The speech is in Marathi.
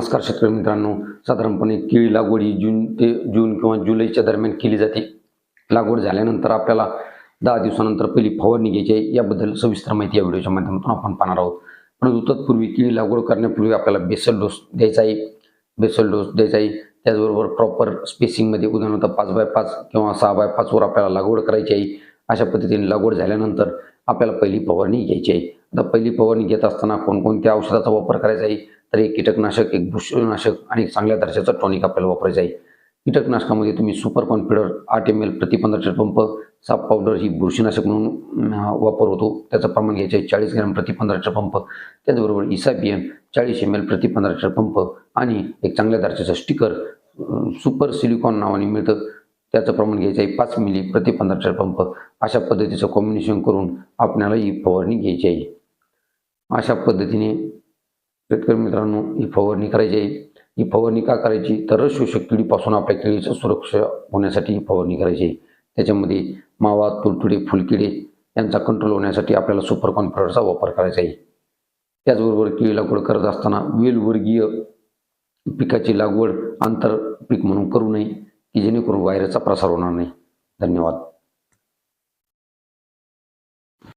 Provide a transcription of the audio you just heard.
नमस्कार शेतकरी मित्रांनो, साधारणपणे केळी लागवड ही जून किंवा जुलैच्या दरम्यान केली जाते. लागवड झाल्यानंतर आपल्याला 10 दिवसानंतर पहिली फवारणी घ्यायची आहे. याबद्दल सविस्तर माहिती या व्हिडिओच्या माध्यमातून आपण पाहणार आहोत. परंतु तत्पूर्वी केळी लागवड करण्यापूर्वी आपल्याला बेसल डोस द्यायचा आहे. त्याचबरोबर प्रॉपर स्पेसिंगमध्ये उदाहरणार्थ 5x5 किंवा 6x5 वर आपल्याला लागवड करायची आहे. अशा पद्धतीने लागवड झाल्यानंतर आपल्याला पहिली फवारणी घ्यायची आहे. आता पहिली फवारणी घेत असताना कोणकोणत्या औषधाचा वापर करायचा आहे, तर एक कीटकनाशक, एक बुरशीनाशक आणि चांगल्या दर्जाचं टॉनिक आपल्याला वापरायचं आहे. कीटकनाशकामध्ये तुम्ही सुपर कॉन्फिडर 8 ml प्रति 15 लिटर पंप, साप पावडर ही बुरशीनाशक म्हणून वापर होतो, त्याचं प्रमाण घ्यायचं आहे 40 ग्रॅम प्रति 15 लिटर पंप. त्याचबरोबर इसाबियन 40 ml प्रति 15 लिटर पंप आणि एक चांगल्या दर्जाचं स्टिकर सुपर सिलिकॉन नावाने मिळतं, त्याचं प्रमाण घ्यायचं आहे 5 मिली प्रति 15 लिटर पंप. अशा पद्धतीचं कॉम्बिनेशन करून आपल्याला ही फवारणी घ्यायची आहे. अशा पद्धतीने शेतकरी मित्रांनो ही फवारणी करायची आहे. ही फवारणी का करायची, तर रस शोषक किडीपासून आपल्या केळीची सुरक्षा होण्यासाठी ही फवारणी करायची आहे. त्याच्यामध्ये मावा, तुडतुडे, फुलकिडे यांचा कंट्रोल होण्यासाठी आपल्याला सुपर कॉन्फिडरचा वापर करायचा आहे. त्याचबरोबर केळी लागवड करत असताना वेलवर्गीय पिकाची लागवड आंतर पीक म्हणून करू नये, की जेणेकरून व्हायरसचा प्रसार होणार नाही. धन्यवाद.